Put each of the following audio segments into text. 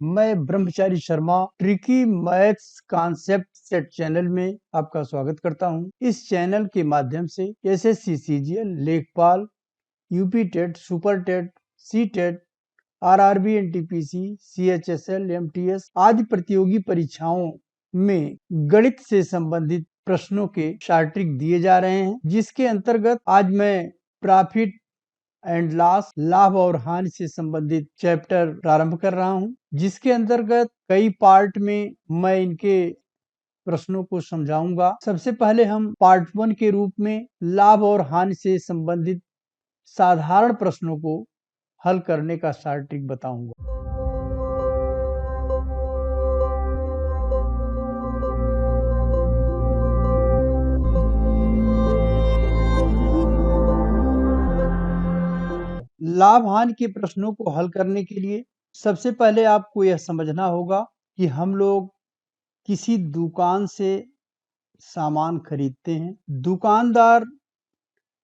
मैं ब्रह्मचारी Sharma tricky maths concept set channel में आपका स्वागत करता हूं। इस चैनल के माध्यम से एसएससी, सीजीएल, लेखपाल, UP TET, super TET, C TET, RRB, NTPC, CHSL, MTS आदि प्रतियोगी परीक्षाओं में गणित से संबंधित प्रश्नों के शॉर्ट ट्रिक दिए जा रहे हैं, जिसके अंतर्गत आज मैं प्रॉफिट एंड लॉस, लाभ और हानि से संबंधित चैप्टर प्रारंभ कर रहा हूं, जिसके अंतर्गत कई पार्ट में मैं इनके प्रश्नों को समझाऊंगा। सबसे पहले हम पार्ट 1 के रूप में लाभ और हानि से संबंधित साधारण प्रश्नों को हल करने का शॉर्ट ट्रिक बताऊंगा। लाभ हानि के प्रश्नों को हल करने के लिए सबसे पहले आपको यह समझना होगा कि हम लोग किसी दुकान से सामान खरीदते हैं। दुकानदार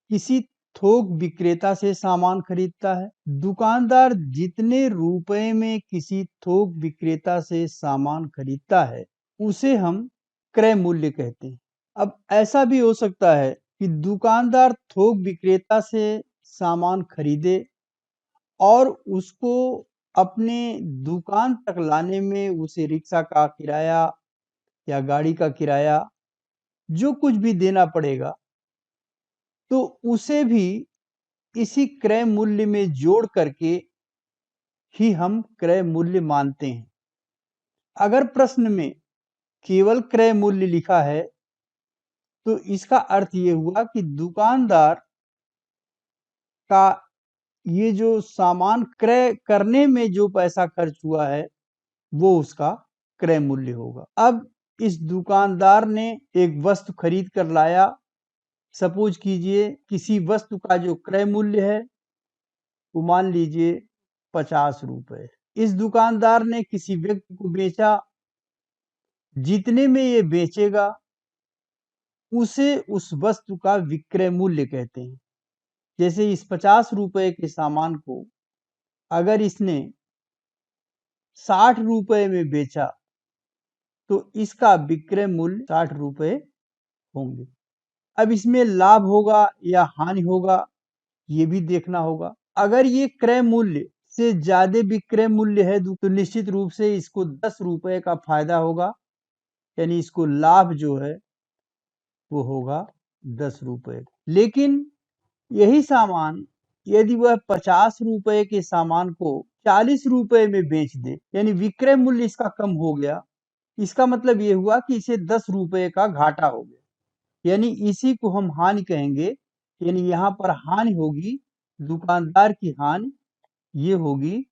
किसी थोक विक्रेता से सामान खरीदता है। दुकानदार जितने रुपए में किसी थोक विक्रेता से सामान खरीदता है, उसे हम क्रय मूल्य कहते हैं। अब ऐसा भी हो सकता है कि दुकानदार थोक विक्रेता से सामान खरीदे और उसको अपने दुकान तक लाने में उसे रिक्शा का किराया या गाड़ी का किराया जो कुछ भी देना पड़ेगा, तो उसे भी इसी क्रय मूल्य में जोड़ करके ही हम क्रय मूल्य मानते हैं। अगर प्रश्न में केवल क्रय मूल्य लिखा है, तो इसका अर्थ ये हुआ कि दुकानदार का ये जो सामान क्रय करने में जो पैसा खर्च हुआ है, वो उसका क्रय मूल्य होगा। अब इस दुकानदार ने एक वस्तु खरीद कर लाया। सपोज कीजिए किसी वस्तु का जो क्रय मूल्य है वो मान लीजिए 50 रुपए। इस दुकानदार ने किसी व्यक्ति को बेचा। जितने में ये बेचेगा उसे उस वस्तु का विक्रय मूल्य कहते हैं। जैसे इस 50 रुपए के सामान को अगर इसने 60 रुपए में बेचा, तो इसका विक्रय मूल्य 60 रुपए होंगे। अब इसमें लाभ होगा या हानि होगा, ये भी देखना होगा। अगर ये क्रय मूल्य से ज्यादा विक्रय मूल्य है, तो निश्चित रूप से इसको 10 रुपए का फायदा होगा, यानी इसको लाभ जो है वो होगा 10 रुपए। लेकिन यही सामान यदि वह 50 रुपए के सामान को 40 रुपए में बेच दे, यानी विक्रय मूल्य इसका कम हो गया, इसका मतलब ये हुआ कि इसे 10 रुपए का घाटा हो गया, यानी इसी को हम हानि कहेंगे। यानी यहाँ पर हानि होगी, दुकानदार की हानि ये होगी,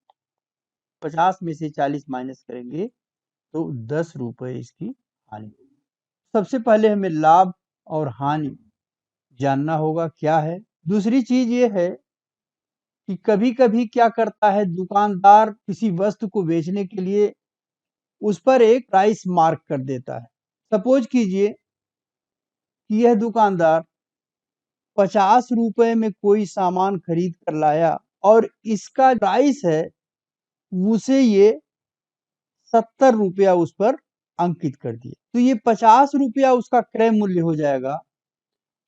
50 में से 40 माइनस करेंगे तो 10 रुपए इसकी हानि होगी। सबसे पहले हमें लाभ और हानि जानना होगा क्या है। दूसरी चीज ये है कि कभी-कभी क्या करता है दुकानदार, किसी वस्तु को बेचने के लिए उस पर एक प्राइस मार्क कर देता है। सपोज कीजिए कि यह दुकानदार 50 रुपए में कोई सामान खरीद कर लाया और इसका प्राइस है, उसे ये 70 रुपया उस पर अंकित कर दिया। तो ये 50 रुपया उसका क्रय मूल्य हो जाएगा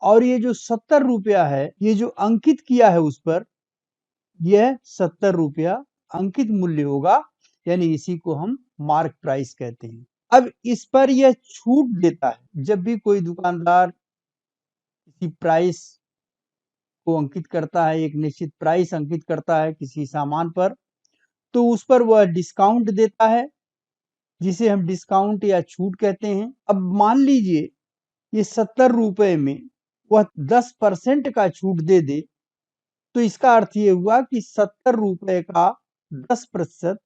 और ये जो 70 रुपया है, ये जो अंकित किया है उस पर, यह 70 रुपया अंकित मूल्य होगा, यानी इसी को हम मार्क प्राइस कहते हैं। अब इस पर यह छूट देता है। जब भी कोई दुकानदार किसी प्राइस को अंकित करता है, एक निश्चित प्राइस अंकित करता है किसी सामान पर, तो उस पर वह डिस्काउंट देता है, जिसे हम डिस्काउंट या छूट कहते हैं। अब मान लीजिए ये 70 रुपए में वह 10% का छूट दे दे, तो इसका अर्थ ये हुआ कि 70 रुपए का 10%,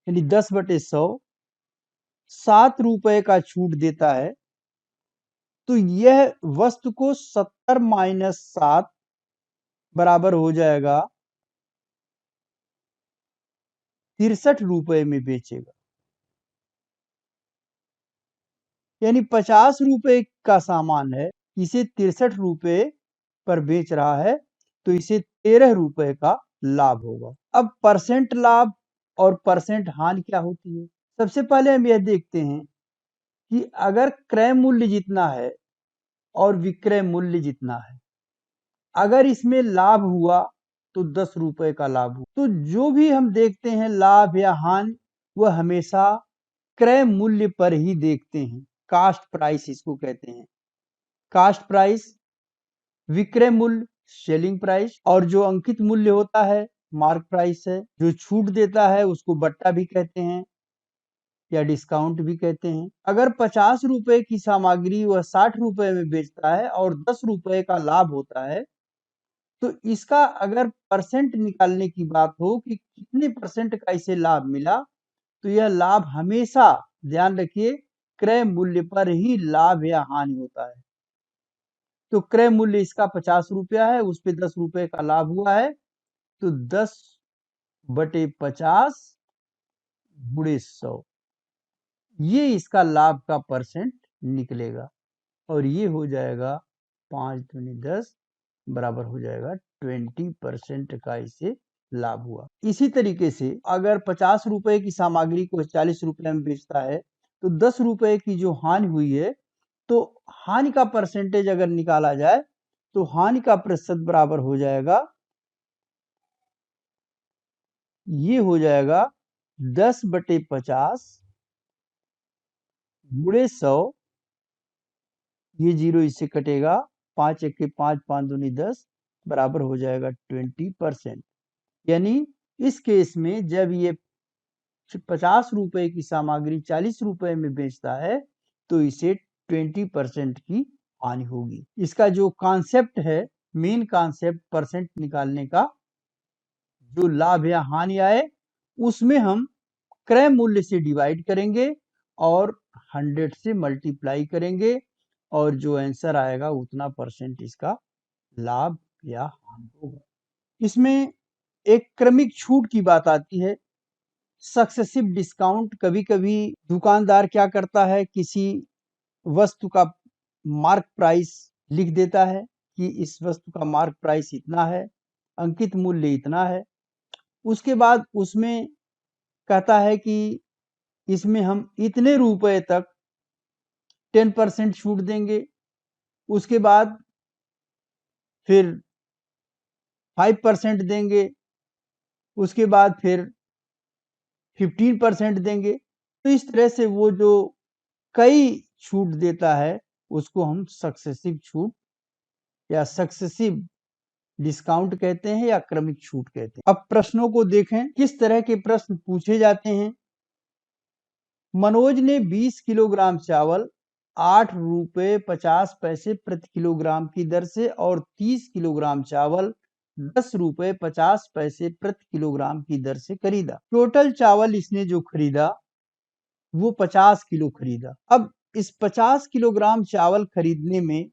यानी 10/100 7 रुपए का छूट देता है। तो यह वस्तु को 70 माइनस 7 बराबर हो जाएगा 63 रुपए में बेचेगा। यानी 50 रुपए का सामान है, इसे 63 रुपए पर बेच रहा है, तो इसे 13 रुपए का लाभ होगा। अब परसेंट लाभ और परसेंट हानि क्या होती है। सबसे पहले हम यह देखते हैं कि अगर क्रय मूल्य जितना है और विक्रय मूल्य जितना है, अगर इसमें लाभ हुआ तो 10 रुपए का लाभ हुआ। तो जो भी हम देखते हैं लाभ या हानि, वह हमेशा क्रय मूल्य पर ही देखते हैं। कास्ट प्राइस इसको कहते हैं। कास्ट प्राइस विक्रय मूल्य सेलिंग प्राइस, और जो अंकित मूल्य होता है मार्क प्राइस है। जो छूट देता है उसको बट्टा भी कहते हैं या डिस्काउंट भी कहते हैं। अगर 50 रुपए की सामग्री वह 60 रुपए में बेचता है और 10 रुपए का लाभ होता है, तो इसका अगर परसेंट निकालने की बात हो कि कितने परसेंट का इसे लाभ मिला, तो यह लाभ हमेशा, ध्यान रखिए, क्रय मूल्य पर ही लाभ या हानि होता है। तो क्रय मूल्य इसका 50 रुपया है, उस पे 10 रुपए का लाभ हुआ है, तो 10/50 गुणे 100, ये इसका लाभ का परसेंट निकलेगा और ये हो जाएगा 5 दूनी 10 बराबर हो जाएगा 20% का इसे लाभ हुआ। इसी तरीके से अगर 50 रुपए की सामग्री को 40 रुपए में बेचता है, तो 10 रुपए की जो हानि हुई है, तो हानि का परसेंटेज अगर निकाला जाए तो हानि का प्रतिशत बराबर हो जाएगा, ये हो जाएगा 10/50 गुणे 100, ये 0 इससे कटेगा, 5 1 5 5 दूनी 10 बराबर हो जाएगा 20%। यानी इस केस में जब ये 50 रुपए की सामग्री 40 रुपए में बेचता है, तो इसे 20% की हानि होगी। इसका जो कॉन्सेप्ट है, मेन कॉन्सेप्ट परसेंट निकालने का, जो लाभ या हानि आए उसमें हम क्रय मूल्य से डिवाइड करेंगे और 100 से मल्टीप्लाई करेंगे और जो आंसर आएगा उतना परसेंट इसका लाभ या हानि होगा। इसमें एक क्रमिक छूट की बात आती है, सक्सेसिव डिस्काउंट। कभी-कभी दुकानदार क्या करता है, किसी वस्तु का मार्क प्राइस लिख देता है कि इस वस्तु का मार्क प्राइस इतना है, अंकित मूल्य इतना है। उसके बाद उसमें कहता है कि इसमें हम इतने रुपए तक 10% छूट देंगे। उसके बाद फिर 5% देंगे, उसके बाद फिर 15% देंगे। तो इस तरह से वो जो कई छूट देता है उसको हम सक्सेसिव छूट या सक्सेसिव डिस्काउंट कहते हैं या क्रमिक छूट कहते हैं। अब प्रश्नों को देखें, किस तरह के प्रश्न पूछे जाते हैं। मनोज ने 20 किलोग्राम चावल 8 रुपए 50 पैसे प्रति किलोग्राम की दर से और 30 किलोग्राम चावल 10 रुपए 50 पैसे प्रति किलोग्राम की दर से खरीदा। टोटल चावल इसने जो खरीदा वो 50 किलो खरीदा। अब इस 50 किलोग्राम चावल खरीदने में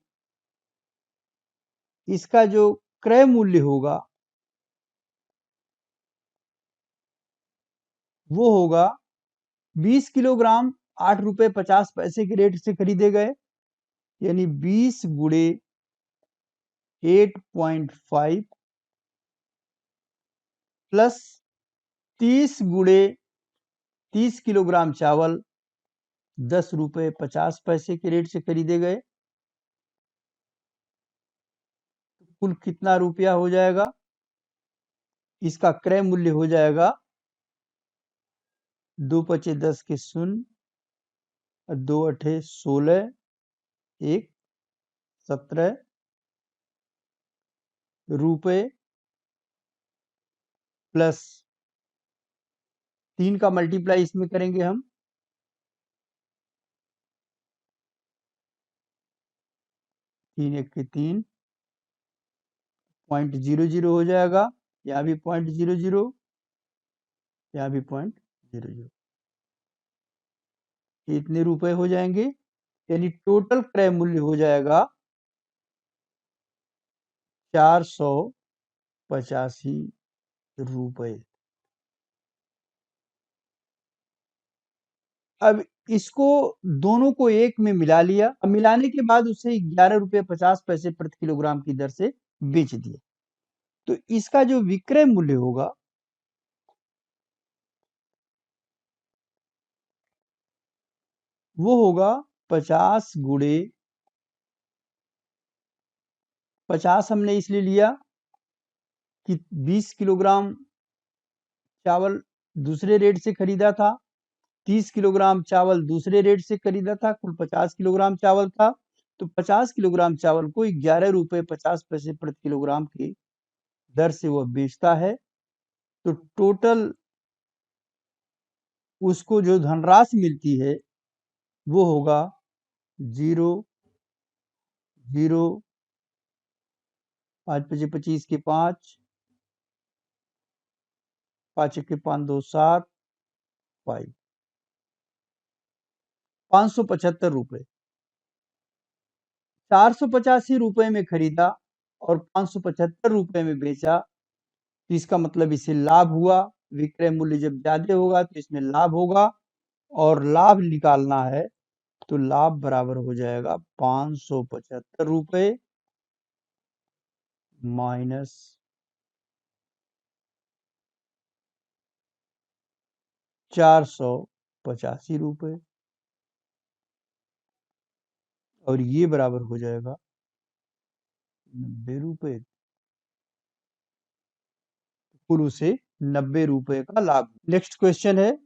इसका जो क्रय मूल्य होगा वो होगा 20 किलोग्राम 8 रुपए 50 पैसे के रेट से खरीदे गए, यानी 20 गुणे 8.5 प्लस 30 गुणे 30 किलोग्राम चावल 10 रुपए 50 पैसे के रेट से खरीदे गए। कुल कितना रुपया हो जाएगा, इसका क्रय मूल्य हो जाएगा 2 पचे 10 के 0, 2 अठे 16, 1 17 रुपए प्लस 3 का मल्टीप्लाई इसमें करेंगे हम, 3 1 के 3, 0.00 हो जाएगा, यहाँ भी 0.00, यहाँ भी 0.00, इतने रुपए हो जाएंगे। यानी टोटल क्रय मूल्य हो जाएगा 485 रुपए। अब इसको दोनों को एक में मिला लिया। अब मिलाने के बाद उसे 11 रुपए 50 पैसे प्रति किलोग्राम की दर से बेच दिया। तो इसका जो विक्रय मूल्य होगा वो होगा 50 गुणे 50 हमने इसलिए लिया कि 20 किलोग्राम चावल दूसरे रेट से खरीदा था, 30 किलोग्राम चावल दूसरे रेट से खरीदा था, कुल 50 किलोग्राम चावल था। तो 50 किलोग्राम चावल को 11 रुपए 50 पैसे प्रति किलोग्राम की दर से वह बेचता है। तो टोटल उसको जो धनराशि मिलती है वो होगा 0 0 5 पचे 25 के 5 5 के 5 2 7 5 575 रुपए 485 रुपए में खरीदा और 575 रुपए में बेचा, तो इसका मतलब इसे लाभ हुआ। विक्रय मूल्य जब ज्यादा होगा तो इसमें लाभ होगा, और लाभ निकालना है तो लाभ बराबर हो जाएगा 575 रुपए माइनस 485 रुपए, और ये बराबर हो जाएगा 90 रुपए। कुल उसे 90 रुपए का लाभ। नेक्स्ट क्वेश्चन है,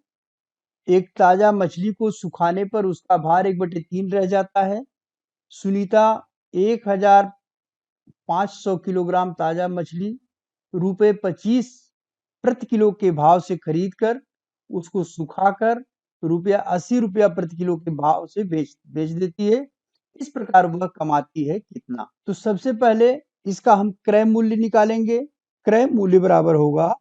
एक ताजा मछली को सुखाने पर उसका भार 1/3 रह जाता है। सुनीता 1500 किलोग्राम ताजा मछली रुपए 25 प्रति किलो के भाव से खरीद कर उसको सुखाकर ₹80 प्रति किलो के भाव से बेच देती है। इस प्रकार वह कमाती है कितना? तो सबसे पहले इसका हम क्रय मूल्य निकालेंगे। क्रय मूल्य बराबर होगा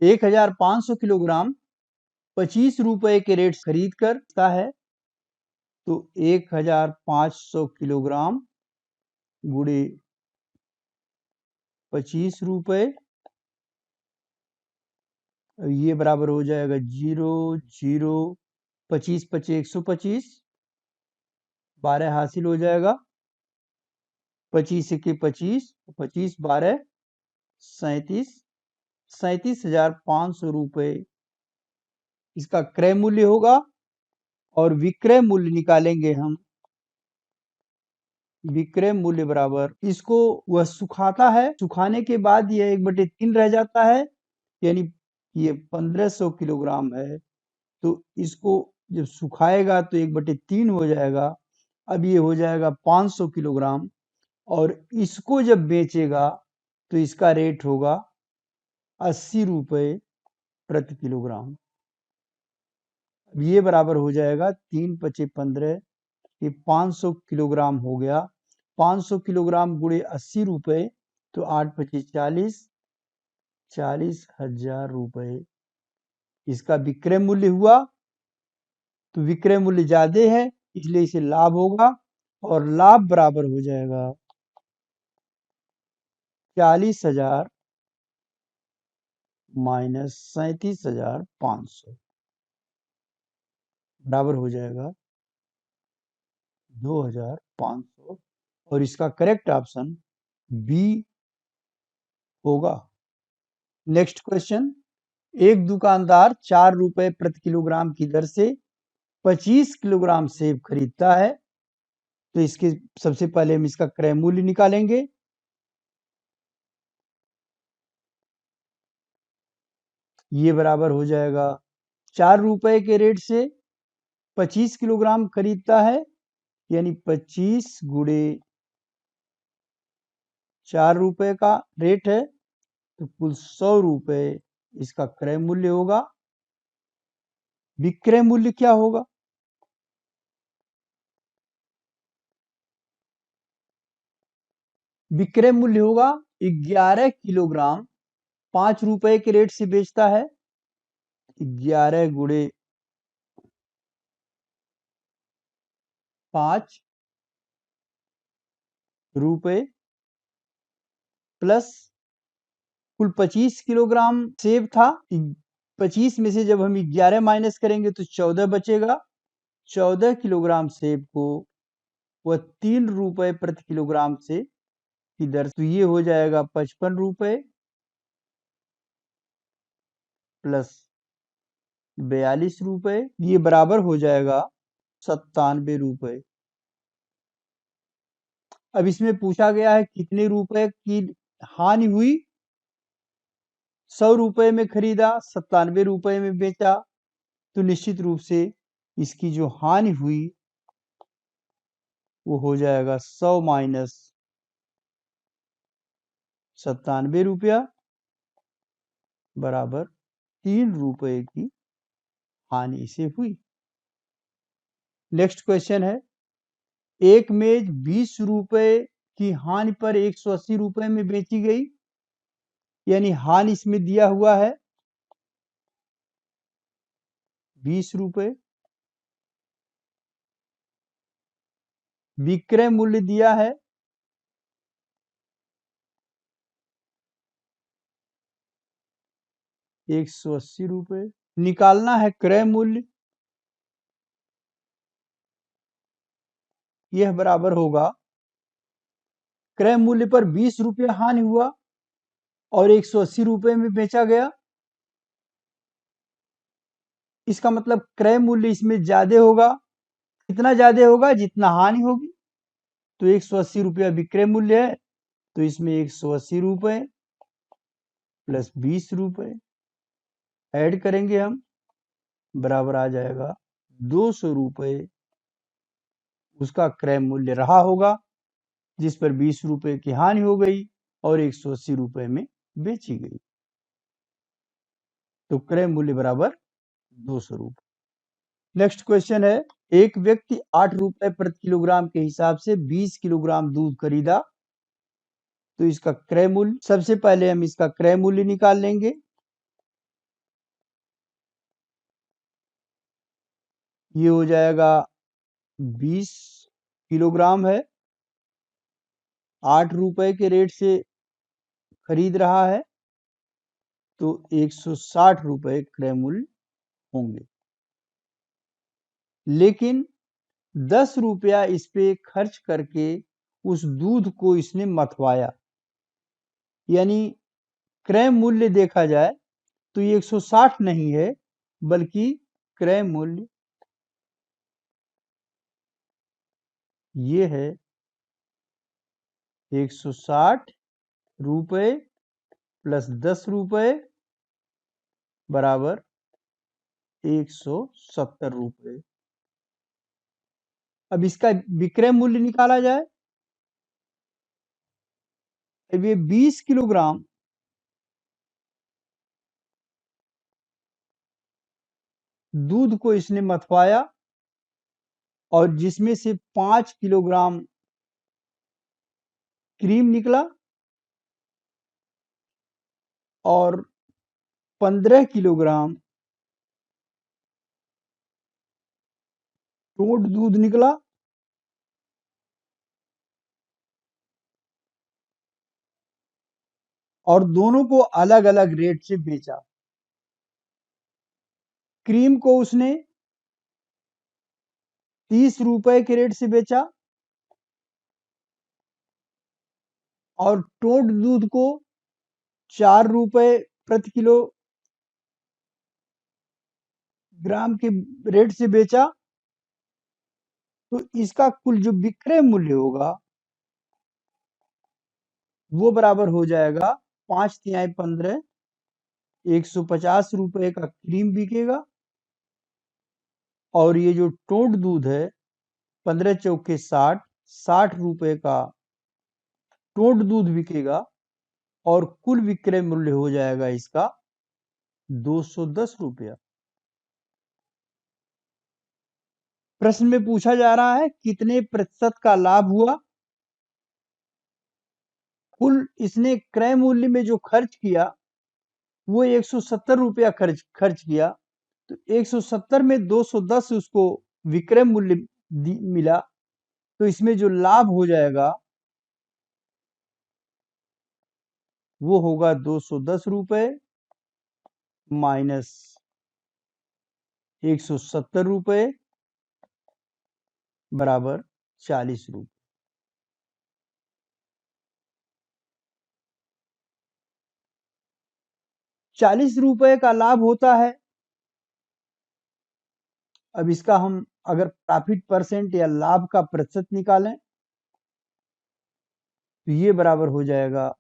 1500 किलोग्राम 25 रुपए के रेट से खरीद कर है, तो 1500 किलोग्राम गुणे 25 रुपए, ये बराबर हो जाएगा 0 0 25 पचे 125 12 हासिल हो जाएगा, 25 के 25 25 12 37 37,500 रुपए इसका क्रय मूल्य होगा। और विक्रय मूल्य निकालेंगे हम। विक्रय मूल्य बराबर, इसको वह सुखाता है, सुखाने के बाद यह 1/3 रह जाता है, यानी ये 1500 किलोग्राम है, तो इसको जब सुखाएगा तो 1/3 हो जाएगा। अब ये हो जाएगा 500 किलोग्राम, और इसको जब बेचेगा तो इसका रेट होगा 80 रुपए प्रति किलोग्राम। अब ये बराबर हो जाएगा 3 पचे 15, ये 500 किलोग्राम हो गया। 500 किलोग्राम गुणे 80 रुपए, तो 8 पचे 40 40,000 रुपए इसका विक्रय मूल्य हुआ। तो विक्रय मूल्य ज्यादा है इसलिए इसे लाभ होगा, और लाभ बराबर हो जाएगा 40,000 माइनस 37,500 बराबर हो जाएगा 2,500, और इसका करेक्ट ऑप्शन बी होगा। नेक्स्ट क्वेश्चन, एक दुकानदार 4 रुपए प्रति किलोग्राम की दर से 25 किलोग्राम सेब खरीदता है। तो इसके सबसे पहले हम इसका क्रय मूल्य निकालेंगे। ये बराबर हो जाएगा 4 रुपए के रेट से 25 किलोग्राम खरीदता है, यानी 25 गुणे 4 रुपए का रेट है, तो कुल 100 रुपए इसका क्रय मूल्य होगा। विक्रय मूल्य क्या होगा? विक्रय मूल्य होगा 11 किलोग्राम 5 रुपए के रेट से बेचता है, 11 गुणे 5 रुपए प्लस कुल 25 किलोग्राम सेब था। 25 में से जब हम 11 माइनस करेंगे तो 14 बचेगा। 14 किलोग्राम सेब को वह 3 रुपए प्रति किलोग्राम से की दर, तो ये हो जाएगा 55 रुपए प्लस 42 रुपए, ये बराबर हो जाएगा 97 रुपए। अब इसमें पूछा गया है कितने रुपए की हानि हुई। 100 रुपए में खरीदा, 97 रुपए में बेचा, तो निश्चित रूप से इसकी जो हानि हुई वो हो जाएगा 100 माइनस 97 रुपया बराबर 3 रुपए की हानि इसे हुई। नेक्स्ट क्वेश्चन है, एक मेज 20 रुपए की हानि पर 180 रुपए में बेची गई, यानी हानि इसमें दिया हुआ है 20 रुपए, विक्रय मूल्य दिया है 180 रुपए, निकालना है क्रय मूल्य। यह बराबर होगा, क्रय मूल्य पर 20 रुपये हानि हुआ और 180 रुपए में बेचा गया। इसका मतलब क्रय मूल्य इसमें ज्यादा होगा। कितना ज्यादा होगा? जितना हानि होगी। तो 180 रुपया विक्रय मूल्य है, तो इसमें 180 रुपए प्लस 20 रुपए ऐड करेंगे हम, बराबर आ जाएगा 200 रुपए उसका क्रय मूल्य रहा होगा, जिस पर 20 रुपए की हानि हो गई और 180 रुपए में बेची गई। तो क्रय मूल्य बराबर 200 रुपए। नेक्स्ट क्वेश्चन है, एक व्यक्ति 8 रुपए प्रति किलोग्राम के हिसाब से 20 किलोग्राम दूध खरीदा, तो इसका क्रय मूल्य, सबसे पहले हम इसका क्रय मूल्य निकाल लेंगे। ये हो जाएगा 20 किलोग्राम है, 8 रुपए के रेट से खरीद रहा है, तो 160 रुपए क्रय मूल्य होंगे। लेकिन 10 रुपया इस पे खर्च करके उस दूध को इसने मथवाया, यानी क्रय मूल्य देखा जाए तो ये 160 नहीं है, बल्कि क्रय मूल्य ये है 160 रुपए प्लस 10 रुपए बराबर 170 रुपए। अब इसका विक्रय मूल्य निकाला जाए। अब ये 20 किलोग्राम दूध को इसने मथवाया और जिसमें से 5 किलोग्राम क्रीम निकला और 15 किलोग्राम टोट दूध निकला। और दोनों को अलग अलग रेट से बेचा। क्रीम को उसने 30 रुपए के रेट से बेचा और टोट दूध को 4 रुपए प्रति किलो ग्राम के रेट से बेचा। तो इसका कुल जो विक्रय मूल्य होगा वो बराबर हो जाएगा 5 तिहाई 15, 150 रुपए का क्रीम बिकेगा और ये जो टोट दूध है 15 चौके 60, 60 रुपए का टोट दूध बिकेगा और कुल विक्रय मूल्य हो जाएगा इसका 210 रुपया। प्रश्न में पूछा जा रहा है कितने प्रतिशत का लाभ हुआ। कुल इसने क्रय मूल्य में जो खर्च किया वो 170 रुपया खर्च किया, तो 170 में 210 उसको विक्रय मूल्य मिला, तो इसमें जो लाभ हो जाएगा वो होगा 210 रुपए माइनस 170 रुपए बराबर 40 रुपए। ₹40 का लाभ होता है। अब इसका हम अगर प्रॉफिट परसेंट या लाभ का प्रतिशत निकालें तो ये बराबर हो जाएगा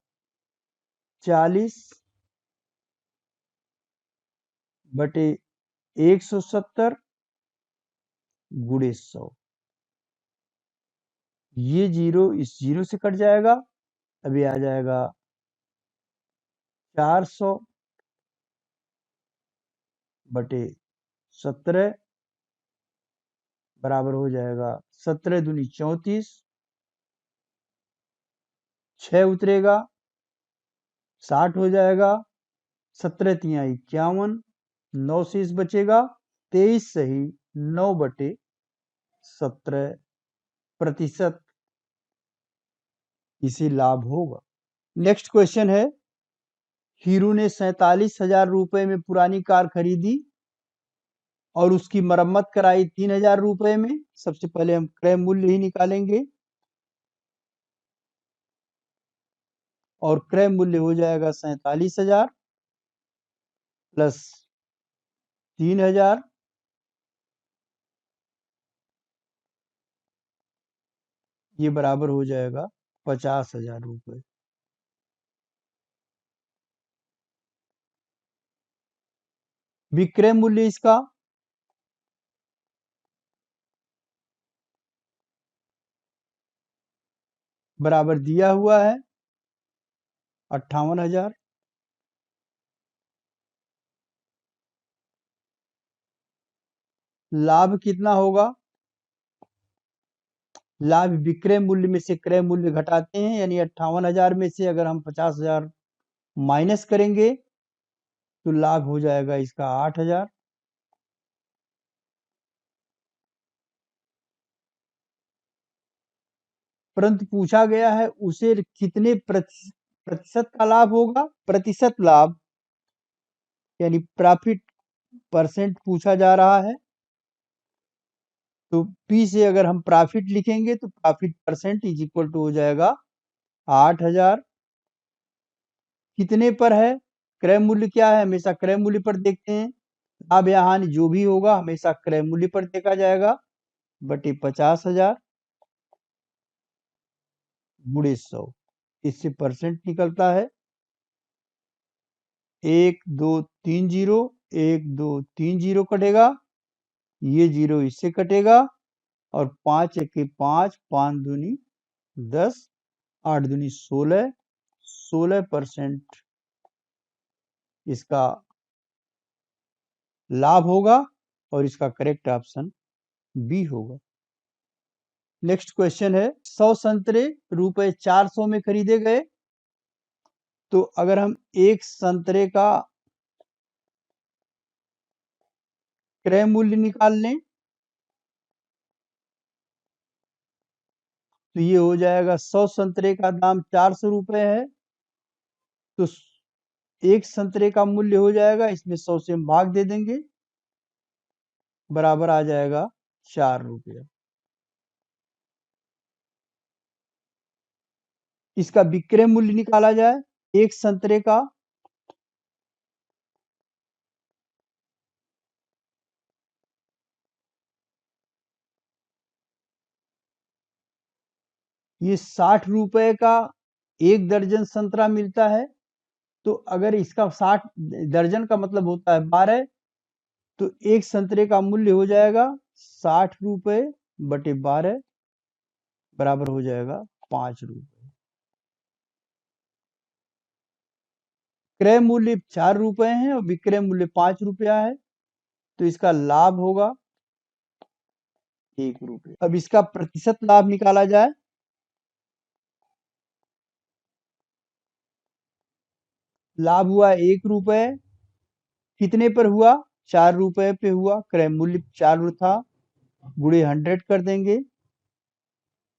40/170 गुणे 100। ये जीरो इस जीरो से कट जाएगा। अभी आ जाएगा 400/17 बराबर हो जाएगा 17 दूनी 34, 6 उतरेगा 60 हो जाएगा, 17 तिया 51, 9 शेष बचेगा 23 सही 9/17% इसे लाभ होगा। नेक्स्ट क्वेश्चन है, हीरू ने 47,000 रुपए में पुरानी कार खरीदी और उसकी मरम्मत कराई 3,000 रुपए में। सबसे पहले हम क्रय मूल्य ही निकालेंगे और क्रय मूल्य हो जाएगा 47,000 प्लस 3,000 ये बराबर हो जाएगा 50,000 रुपए। विक्रय मूल्य इसका बराबर दिया हुआ है 58,000। लाभ कितना होगा? लाभ विक्रय मूल्य में से क्रय मूल्य घटाते हैं, यानी 58,000 में से अगर हम 50,000 माइनस करेंगे तो लाभ हो जाएगा इसका 8,000। परंतु पूछा गया है उसे कितने प्रतिशत का लाभ होगा। प्रतिशत लाभ यानी प्रॉफिट परसेंट पूछा जा रहा है, तो P से अगर हम प्रॉफिट लिखेंगे तो profit percent is equal to हो जाएगा 8,000। कितने पर है? क्रय मूल्य क्या है? हमेशा क्रय मूल्य पर देखते हैं। लाभ या हानि जो भी होगा हमेशा क्रय मूल्य पर देखा जाएगा बटे 50,000 गुणे 100। इससे परसेंट निकलता है 1 2 3 जीरो, 1 2 3 जीरो कटेगा, ये जीरो इससे कटेगा और 5 1 5, 5 दूनी 10, 8 दूनी 16, 16% इसका लाभ होगा और इसका करेक्ट ऑप्शन बी होगा। नेक्स्ट क्वेश्चन है, 100 संतरे रुपए 400 में खरीदे गए, तो अगर हम एक संतरे का क्रय मूल्य निकाल लें तो ये हो जाएगा 100 संतरे का दाम 400 रुपए है, तो एक संतरे का मूल्य हो जाएगा, इसमें 100 से हम भाग दे देंगे, बराबर आ जाएगा 4 रुपया। इसका विक्रय मूल्य निकाला जाए एक संतरे का, ये 60 रुपए का एक दर्जन संतरा मिलता है, तो अगर इसका 60 दर्जन का मतलब होता है 12, तो एक संतरे का मूल्य हो जाएगा 60 रुपए बटे 12 बराबर हो जाएगा 5 रुपए। क्रय मूल्य 4 रुपए है और विक्रय मूल्य 5 रुपया है, तो इसका लाभ होगा 1 रुपया। अब इसका प्रतिशत लाभ निकाला जाए, लाभ हुआ 1 रुपए, कितने पर हुआ? 4 रुपए पे हुआ, क्रय मूल्य 4 था, गुणे 100 कर देंगे,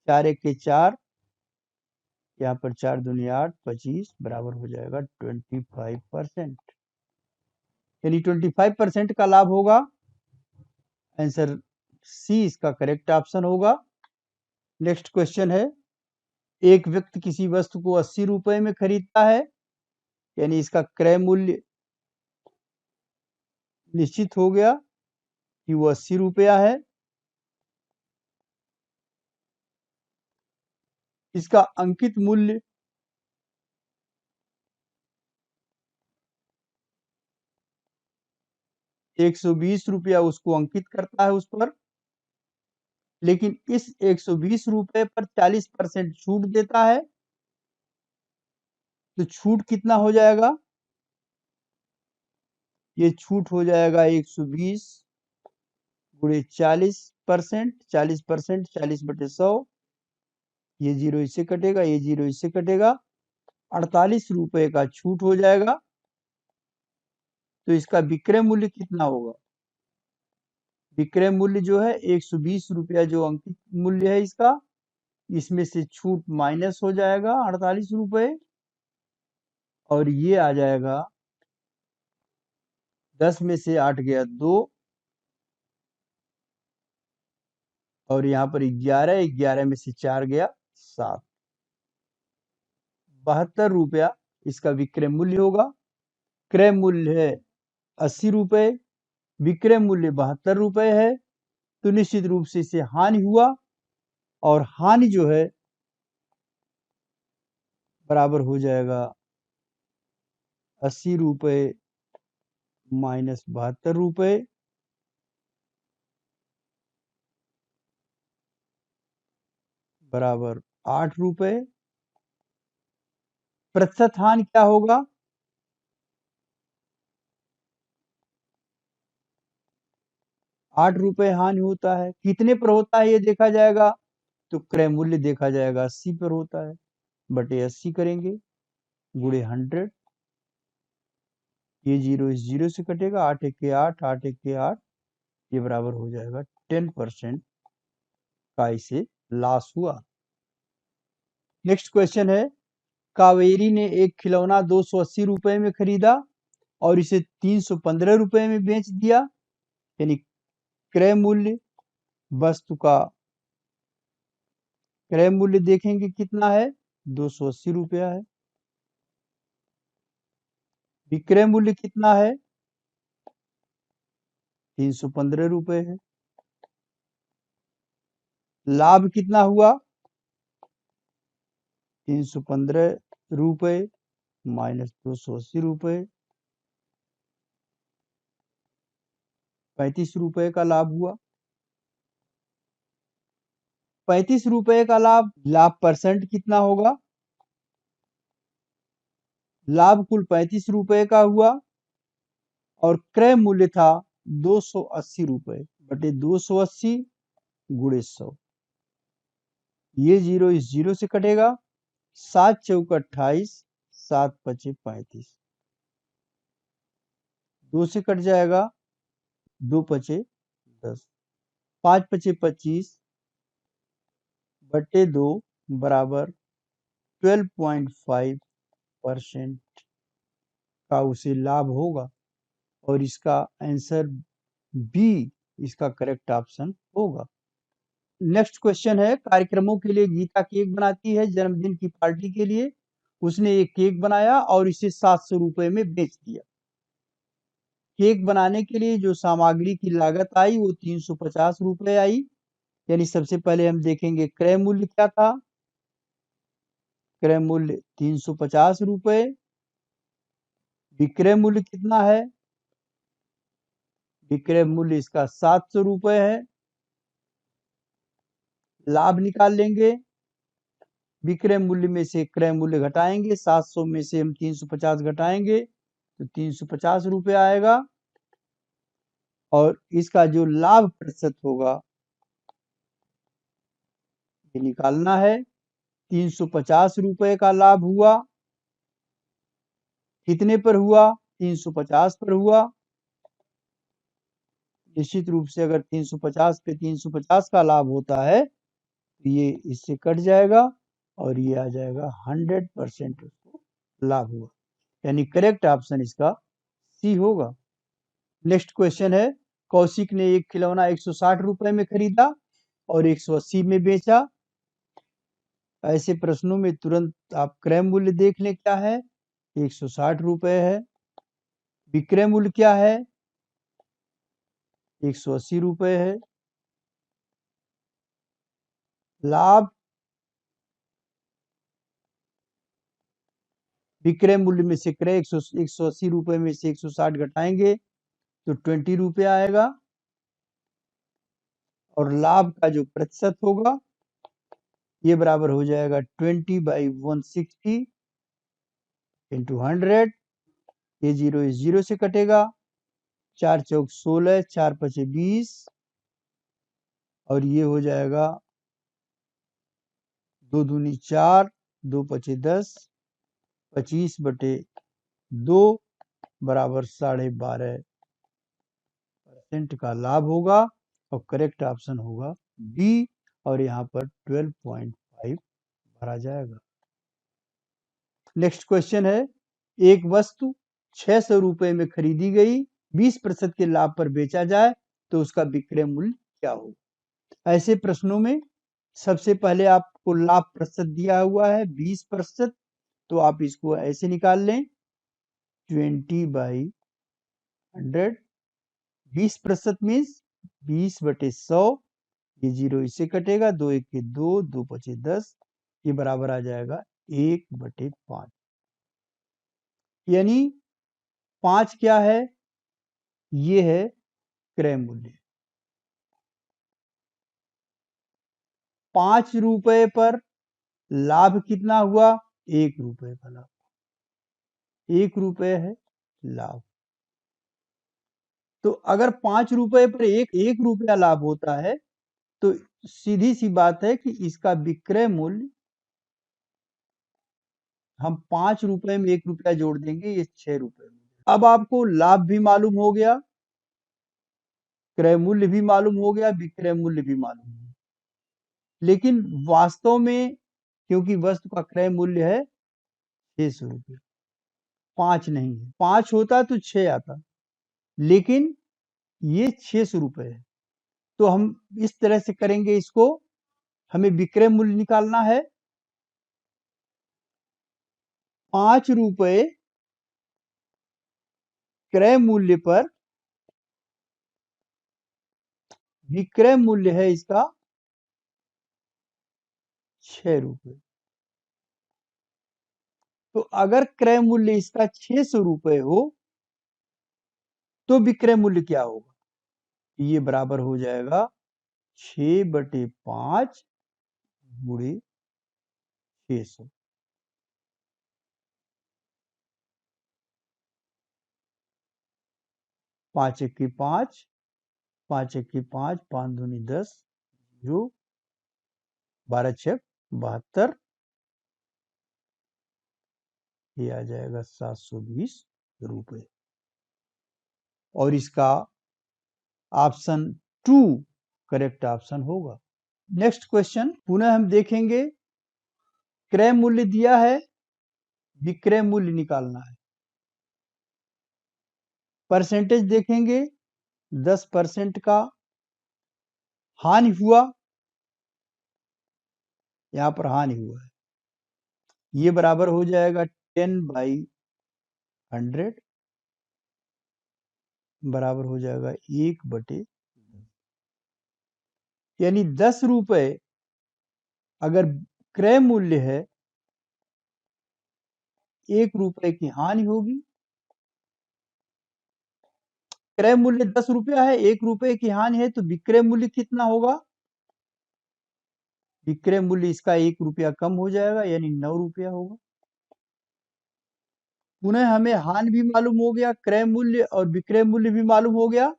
4 1 के 4, यहाँ पर 4 दूनी 8, 25 बराबर हो जाएगा 25%, यानी 25% का लाभ होगा। आंसर सी इसका करेक्ट ऑप्शन होगा। नेक्स्ट क्वेश्चन है, एक व्यक्ति किसी वस्तु को 80 रुपए में खरीदता है, यानी इसका क्रय मूल्य निश्चित हो गया कि वो 80 रुपया है। इसका अंकित मूल्य 120 रुपया उसको अंकित करता है उस पर, लेकिन इस 120 रुपए पर 40% छूट देता है, तो छूट कितना हो जाएगा? ये छूट हो जाएगा 120 गुणे 40%, 40%, 40/100, ये जीरो इससे कटेगा, ये जीरो इससे कटेगा, 48 रुपए का छूट हो जाएगा। तो इसका विक्रय मूल्य कितना होगा? विक्रय मूल्य जो है 120 रुपया जो अंकित मूल्य है इसका, इसमें से छूट माइनस हो जाएगा 48 रुपए, और ये आ जाएगा 10 में से 8 गया 2, और यहाँ पर 11, 11 में से 4 गया 7, 72 रुपया इसका विक्रय मूल्य होगा। क्रय मूल्य है 80 रुपए, विक्रय मूल्य 72 रुपए है, तो निश्चित रूप से इसे हानि हुआ, और हानि जो है बराबर हो जाएगा 80 रुपए माइनस 72 रुपए, बराबर 8 रुपए। प्रतिशत हानि क्या होगा? 8 रुपए हानि होता है। कितने पर होता है ये देखा जाएगा, तो क्रय मूल्य देखा जाएगा 80 पर होता है, बटे 80 करेंगे, गुणे 100, ये जीरो इस जीरो से कटेगा, 8 1 8, 8 1 8, ये बराबर हो जाएगा 10% का इसे लॉस हुआ। नेक्स्ट क्वेश्चन है, कावेरी ने एक खिलौना 280 रुपए में खरीदा और इसे 315 रुपए में बेच दिया, यानी क्रय मूल्य, वस्तु का क्रय मूल्य देखेंगे कितना है, 280 रुपया है। विक्रय मूल्य कितना है, 315 रुपए है। लाभ कितना हुआ, 315 रुपए माइनस 280 रुपए, 35 रुपए का लाभ हुआ। 35 रुपए का लाभ, लाभ परसेंट कितना होगा, लाभ कुल 35 रुपए का हुआ, और क्रय मूल्य था 280 रुपए, बटे 280 गुणे 100, ये जीरो इस जीरो से कटेगा, 7 चौक 28, 7 पचे 35, 2 से कट जाएगा, 2 पचे 10, 5 पचे 25 बटे 2 बराबर 12.5% का उसे लाभ होगा, और इसका आंसर बी इसका करेक्ट ऑप्शन होगा। नेक्स्ट क्वेश्चन है, कार्यक्रमों के लिए गीता केक बनाती है, जन्मदिन की पार्टी के लिए उसने एक केक बनाया और इसे 700 रुपए में बेच दिया। केक बनाने के लिए जो सामग्री की लागत आई वो 350 रुपए आई, यानी सबसे पहले हम देखेंगे क्रय मूल्य क्या था, क्रय मूल्य 350 रुपए, विक्रय मूल्य कितना है, विक्रय मूल्य इसका 700 रुपए है। लाभ निकाल लेंगे, विक्रय मूल्य में से क्रय मूल्य घटाएंगे, 700 में से हम 350 घटाएंगे तो 350 रुपए आएगा, और इसका जो लाभ प्रतिशत होगा ये निकालना है। 350 रुपए का लाभ हुआ, कितने पर हुआ, 350 पर हुआ। निश्चित रूप से अगर 350 पे 350 का लाभ होता है तो ये इससे कट जाएगा, और ये आ जाएगा 100% उसको लाभ हुआ, यानी करेक्ट ऑप्शन इसका सी होगा। नेक्स्ट क्वेश्चन है, कौशिक ने एक खिलौना 160 रुपए में खरीदा और 180 में बेचा। ऐसे प्रश्नों में तुरंत आप क्रय मूल्य देख लें क्या है, 160 रुपए है। विक्रय मूल्य क्या है, 180 है। लाभ विक्रय मूल्य में से क्रय 180 में से 160 घटाएंगे तो 20 रुपये आएगा, और लाभ का जो प्रतिशत होगा ये बराबर हो जाएगा 20/160 इंटू 100। ये 0 इस 0 से कटेगा, 4 चौक 16, 4 पचे 20, और ये हो जाएगा 2 दूनी 4, 2 पचे 10, 25/2 बराबर 12.5% का लाभ होगा, और करेक्ट ऑप्शन होगा बी, और यहाँ पर 12.5 भरा जाएगा। नेक्स्ट क्वेश्चन है, एक वस्तु 600 रुपए में खरीदी गई, 20% के लाभ पर बेचा जाए तो उसका विक्रय मूल्य क्या होगा। ऐसे प्रश्नों में सबसे पहले आपको लाभ प्रतिशत दिया हुआ है 20%, तो आप इसको ऐसे निकाल लें 20/100। 20% मीन्स 20/100, ये 0 इससे कटेगा, 2 1 के 2, 2 5 10, ये बराबर आ जाएगा 1/5। यानी 5 क्या है, ये है क्रय मूल्य। 5 रुपए पर लाभ कितना हुआ, 1 रुपए का लाभ, 1 रुपए है लाभ। तो अगर 5 रुपए पर 1 रुपया लाभ होता है तो सीधी सी बात है कि इसका विक्रय मूल्य हम 5 रुपए में 1 रुपया जोड़ देंगे, ये 6 रुपए। अब आपको लाभ भी मालूम हो गया, क्रय मूल्य भी मालूम हो गया, विक्रय मूल्य भी मालूम हो गया, लेकिन वास्तव में क्योंकि वस्तु का क्रय मूल्य है 600 रुपये, 5 नहीं है। 5 होता तो 6 आता, लेकिन ये 600 रुपये है। तो हम इस तरह से करेंगे, इसको हमें विक्रय मूल्य निकालना है। 5 रुपये क्रय मूल्य पर विक्रय मूल्य है इसका 6 रुपये। तो अगर क्रय मूल्य इसका 600 रुपये हो तो विक्रय मूल्य क्या होगा, ये बराबर हो जाएगा 6/5 गुणे 600। 5 1 की 5, 5 1 की 5, 5 दूनी 10, जो 12 6 72, ये आ जाएगा 720 रुपये, और इसका ऑप्शन 2 करेक्ट ऑप्शन होगा। नेक्स्ट क्वेश्चन पुनः हम देखेंगे, क्रय मूल्य दिया है, विक्रय मूल्य निकालना है। परसेंटेज देखेंगे, 10% का हानि हुआ, यहां पर हानि हुआ है, ये बराबर हो जाएगा 10/100 बराबर हो जाएगा 1/10। यानी 10 रुपए अगर क्रय मूल्य है, 1 रुपए की हानि होगी। क्रय मूल्य 10 रुपया है, 1 रुपए की हानि है, तो विक्रय मूल्य कितना होगा, विक्रय मूल्य इसका 1 रुपया कम हो जाएगा, यानी 9 रुपया होगा। पुनः हमें हानि भी मालूम हो गया, क्रय मूल्य और विक्रय मूल्य भी मालूम हो गया,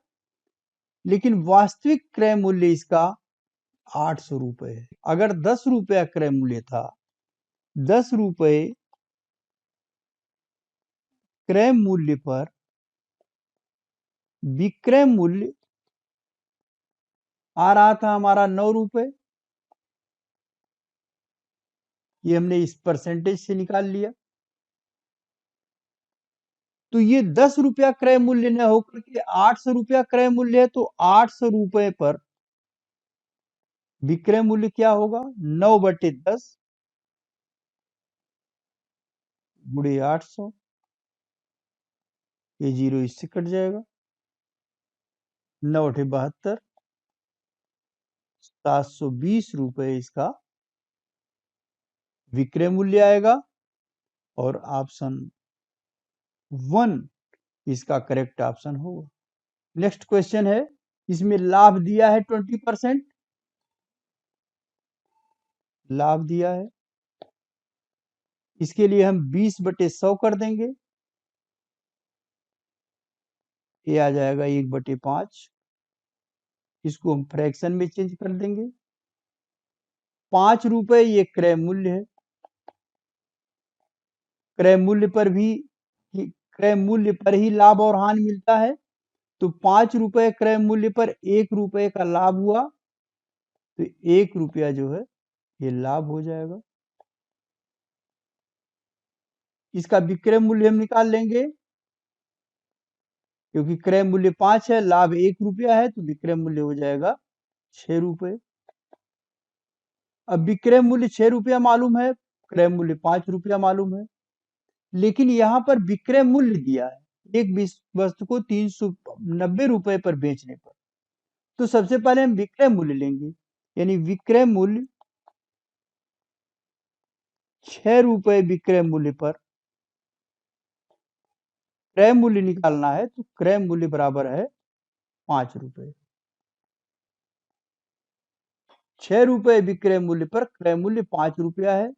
लेकिन वास्तविक क्रय मूल्य इसका 800 रुपये है। अगर 10 रुपया क्रय मूल्य था, 10 रुपये क्रय मूल्य पर विक्रय मूल्य आ रहा था हमारा 9 रुपये, ये हमने इस परसेंटेज से निकाल लिया। तो ये 10 रुपया क्रय मूल्य न होकर के 800 रुपया क्रय मूल्य है, तो 800 रुपये पर विक्रय मूल्य क्या होगा, 9/10 गुणे 800, ये 0 इससे कट जाएगा, 9/72 720 रुपये इसका विक्रय मूल्य आएगा और ऑप्शन 1 इसका करेक्ट ऑप्शन होगा। नेक्स्ट क्वेश्चन है, इसमें लाभ दिया है 20%, लाभ दिया है, इसके लिए हम 20/100 कर देंगे, ये आ जाएगा 1/5, इसको हम फ्रैक्शन में चेंज कर देंगे। 5 रुपए ये क्रय मूल्य है, क्रय मूल्य पर ही लाभ और हानि मिलता है, तो 5 रुपए क्रय मूल्य पर 1 रुपए का लाभ हुआ, तो 1 रुपया जो है ये लाभ हो जाएगा। इसका विक्रय मूल्य हम निकाल लेंगे, क्योंकि क्रय मूल्य 5 है, लाभ 1 रुपया है, तो विक्रय मूल्य हो जाएगा 6 रुपए। अब विक्रय मूल्य 6 रुपया मालूम है, क्रय मूल्य 5 रुपया मालूम है, लेकिन यहाँ पर विक्रय मूल्य दिया है एक वस्तु को 390 रुपए पर बेचने पर, तो सबसे पहले हम विक्रय मूल्य लेंगे, यानी विक्रय मूल्य 6 रुपए विक्रय मूल्य पर क्रय मूल्य निकालना है, तो क्रय मूल्य बराबर है 5 रुपए। 6 रुपए विक्रय मूल्य पर क्रय मूल्य 5 रुपया है,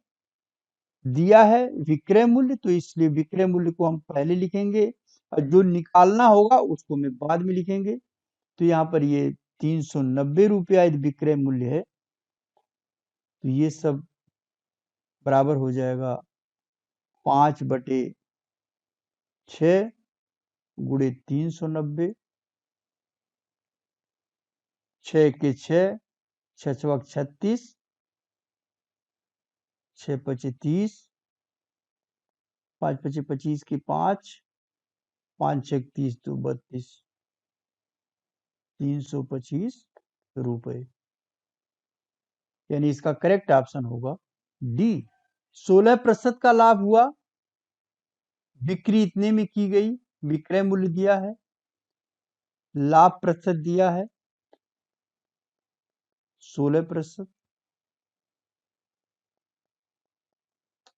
दिया है विक्रय मूल्य, तो इसलिए विक्रय मूल्य को हम पहले लिखेंगे और जो निकालना होगा उसको में बाद में लिखेंगे। तो यहाँ पर ये 390 रुपया यदि विक्रय मूल्य है, तो ये सब बराबर हो जाएगा 5/6 गुणे 390, 6 के 6, 6 छक 36, 6 पचे 30, 5 पचे 25 की 5, 5 छक 30 तो 32, 325 रुपए, यानी इसका करेक्ट ऑप्शन होगा डी। 16% का लाभ हुआ, बिक्री इतने में की गई, विक्रय मूल्य दिया है, लाभ प्रतिशत दिया है 16%,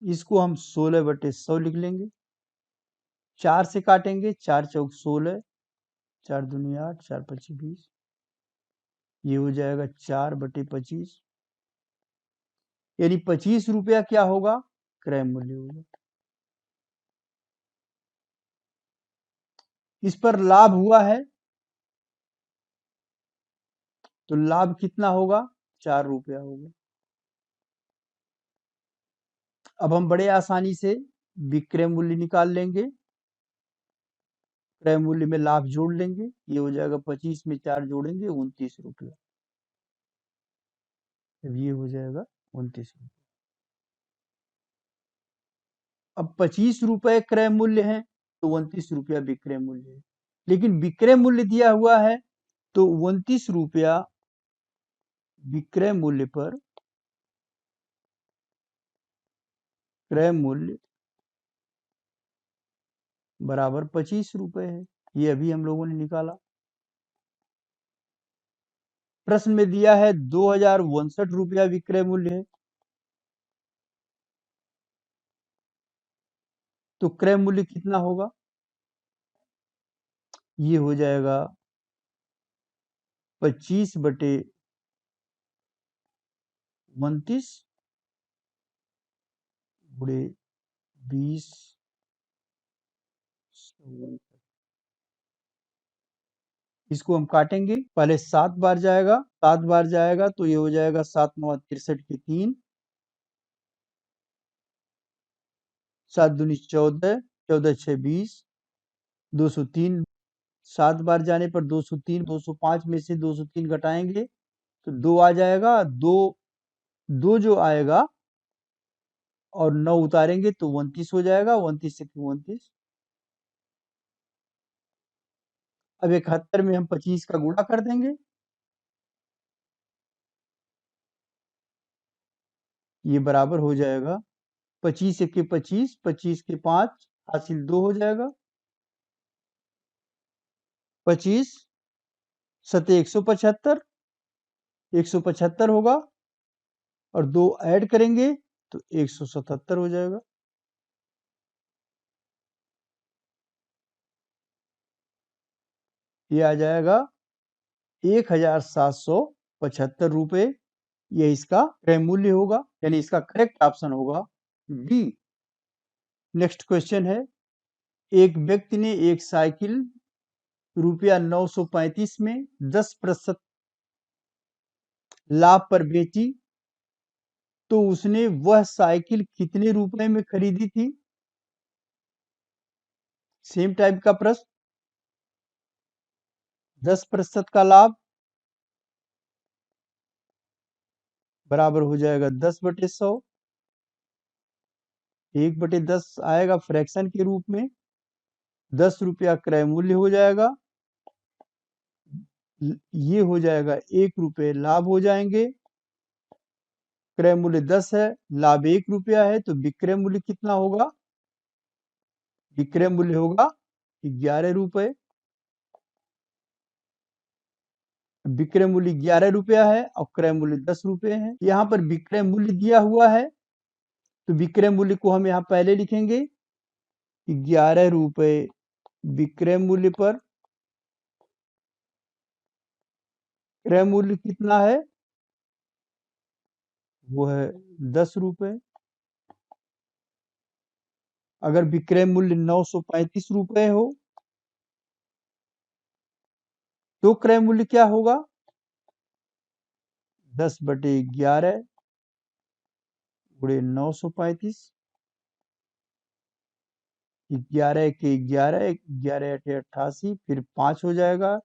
इसको हम 16/100 लिख लेंगे, 4 से काटेंगे, 4 चौक 16, 4 दूनी 8, 4 पची 20, ये हो जाएगा 4/25, यानी 25 रुपया क्या होगा, क्रय मूल्य होगा। इस पर लाभ हुआ है, तो लाभ कितना होगा, 4 रुपया होगा। अब हम बड़े आसानी से विक्रय मूल्य निकाल लेंगे, क्रय मूल्य में लाभ जोड़ लेंगे, ये हो जाएगा 25 में 4 जोड़ेंगे 29 रुपया, ये हो जाएगा 29 रुपया। अब 25 रुपए क्रय मूल्य है, तो 29 रुपया विक्रय मूल्य है, लेकिन विक्रय मूल्य दिया हुआ है, तो 29 रुपया विक्रय मूल्य पर क्रय मूल्य बराबर 25 रुपए है, ये अभी हम लोगों ने निकाला। प्रश्न में दिया है 2062 रुपया विक्रय मूल्य है, तो क्रय मूल्य कितना होगा, ये हो जाएगा 25/29 गुणे 20, इसको हम काटेंगे, पहले 7 बार जाएगा, 7 बार जाएगा तो ये हो जाएगा 7 9 63 के 3, 7 दूनी 14, 14 6 20, 203, 7 बार जाने पर 203, 205 में से 203 घटाएंगे तो 2 आ जाएगा, 2 जो आएगा और 9 उतारेंगे तो 29 हो जाएगा, 29 से 29। अब 71 में हम 25 का गुणा कर देंगे, ये बराबर हो जाएगा 25 के 25, 25 के 5 हासिल 2 हो जाएगा, 25 सते 175 होगा और 2 ऐड करेंगे तो 177 हो जाएगा। ये आ जाएगा 1775 रुपए। ये इसका क्रय मूल्य होगा, यानी इसका करेक्ट ऑप्शन होगा बी। नेक्स्ट क्वेश्चन है, एक व्यक्ति ने एक साइकिल रुपया 935 में 10% लाभ पर बेची, तो उसने वह साइकिल कितने रुपए में खरीदी थी? सेम टाइप का प्रश्न। 10% का लाभ बराबर हो जाएगा 10/100। 1/10 आएगा फ्रैक्शन के रूप में, 10 रुपया क्रय मूल्य हो जाएगा, ये हो जाएगा 1 रुपये लाभ हो जाएंगे। क्रय मूल्य 10 है, लाभ 1 रुपया है, तो विक्रय मूल्य कितना होगा? विक्रय मूल्य होगा 11 रुपये। विक्रय मूल्य 11 रुपया है और क्रय मूल्य 10 रुपये है। यहाँ पर विक्रय मूल्य दिया हुआ है, तो विक्रय मूल्य को हम यहाँ पहले लिखेंगे, 11 रुपये विक्रय मूल्य पर क्रय मूल्य कितना है? वो है 10 रुपये। अगर विक्रय मूल्य 935 रुपये हो तो क्रय मूल्य क्या होगा? 10/11 गुणे 935। 11 के 11, 11 8 88, फिर 5 हो जाएगा,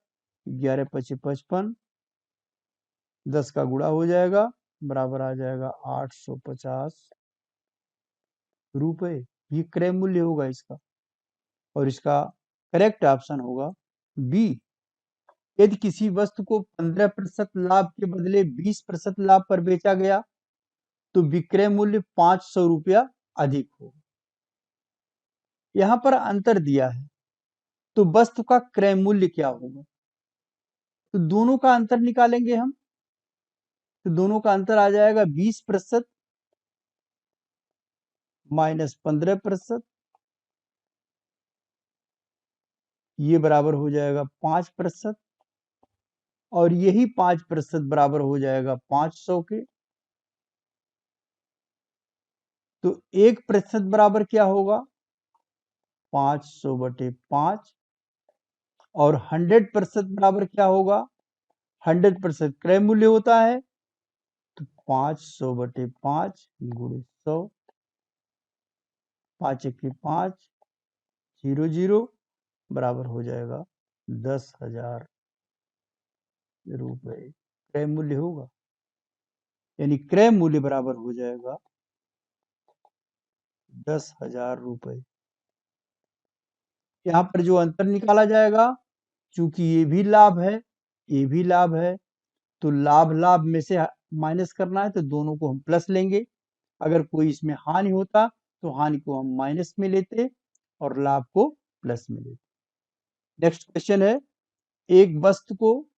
11 5 55, 10 का गुणा हो जाएगा, बराबर आ जाएगा 850 रुपए। ये क्रय मूल्य होगा इसका, और इसका करेक्ट ऑप्शन होगा बी। यदि किसी वस्तु को 15% लाभ के बदले 20% लाभ पर बेचा गया, तो विक्रय मूल्य 500 रुपया अधिक होगा। यहां पर अंतर दिया है, तो वस्तु का क्रय मूल्य क्या होगा? तो दोनों का अंतर निकालेंगे हम, तो दोनों का अंतर आ जाएगा 20% माइनस 15%, ये बराबर हो जाएगा 5%, और यही 5% बराबर हो जाएगा 500 के। तो 1% बराबर क्या होगा? 500/5। और 100% बराबर क्या होगा? 100% क्रय मूल्य होता है, तो 500/5 गुणे 100, 5 1 5, 0 0, बराबर हो जाएगा 10,000 रुपए क्रय मूल्य होगा, यानी क्रय मूल्य बराबर हो जाएगा 10,000 रुपए। यहाँ पर जो अंतर निकाला जाएगा, चूंकि ये भी लाभ है, ये भी लाभ है, तो लाभ लाभ में से माइनस करना है, तो दोनों को हम प्लस लेंगे। अगर कोई इसमें हानि होता तो हानि को हम माइनस में लेते और लाभ को प्लस में लेते। नेक्स्ट क्वेश्चन है, एक वस्तु को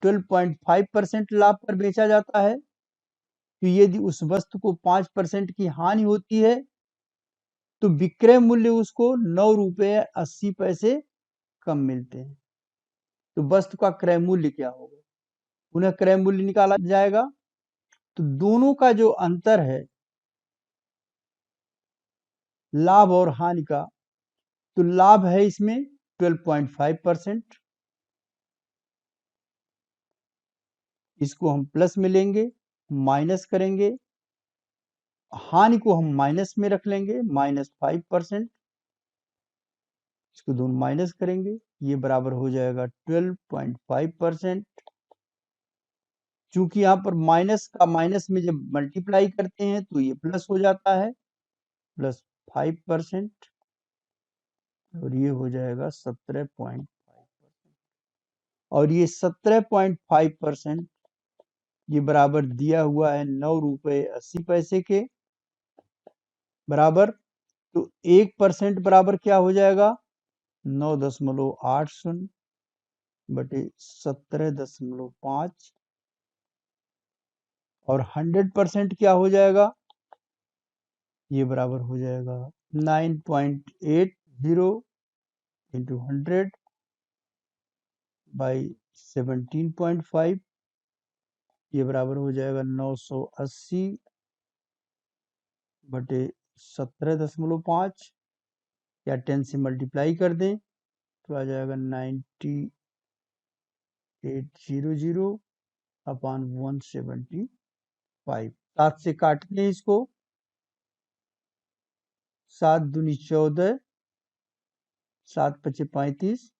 12.5% लाभ पर बेचा जाता है, तो यदि उस वस्तु को 5% की हानि होती है, तो विक्रय मूल्य उसको 9 रुपये 80 पैसे कम मिलते हैं। तो वस्तु का क्रय मूल्य क्या होगा? पुनः क्रय मूल्य निकाला जाएगा, तो दोनों का जो अंतर है लाभ और हानि का, तो लाभ है इसमें 12.5%, इसको हम प्लस में लेंगे, माइनस करेंगे, हानि को हम माइनस में रख लेंगे, -5%, इसको दोनों माइनस करेंगे, ये बराबर हो जाएगा 12.5%। चूंकि यहाँ पर माइनस का माइनस में जब मल्टीप्लाई करते हैं तो ये प्लस हो जाता है, +5%, और ये हो जाएगा 17.5%, और ये 17.5% ये बराबर दिया हुआ है 9 रुपये 80 पैसे के बराबर। तो 1% बराबर क्या हो जाएगा? 9.80। बटे 17.5 और 100% क्या हो जाएगा, ये बराबर हो जाएगा 9.80 इंटू 100 बाई 17.5, ये बराबर हो जाएगा 980 बटे 17.5 या 10 से मल्टीप्लाई कर दें तो आ जाएगा 9800 अपॉन 175। 7 से काटते हैं इसको, 7 दूनी 14, 7 पचे 35,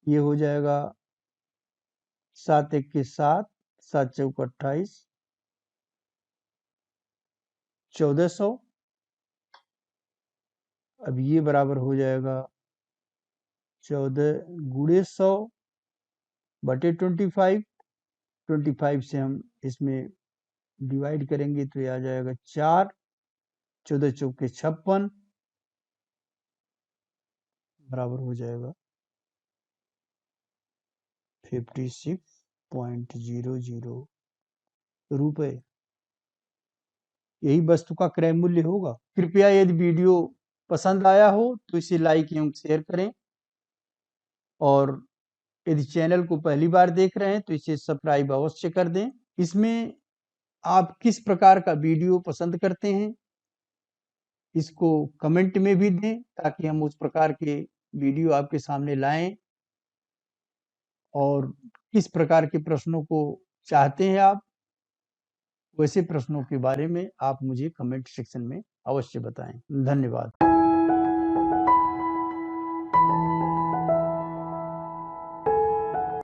ये हो जाएगा 7 एक के 7, 7 चौक 28, 1400। अब ये बराबर हो जाएगा 14 गुणे 100 बटे 25। 25 से हम इसमें डिवाइड करेंगे तो ये आ जाएगा 4, 14 चौके 56 बराबर हो जाएगा 56.00 रुपए। यही वस्तु का क्रय मूल्य होगा। कृपया यदि वीडियो पसंद आया हो तो इसे लाइक एवं शेयर करें, और यदि चैनल को पहली बार देख रहे हैं तो इसे सब्सक्राइब अवश्य कर दें। इसमें आप किस प्रकार का वीडियो पसंद करते हैं इसको कमेंट में भी दें, ताकि हम उस प्रकार के वीडियो आपके सामने लाएं। और किस प्रकार के प्रश्नों को चाहते हैं आप, वैसे प्रश्नों के बारे में आप मुझे कमेंट सेक्शन में अवश्य बताएं। धन्यवाद।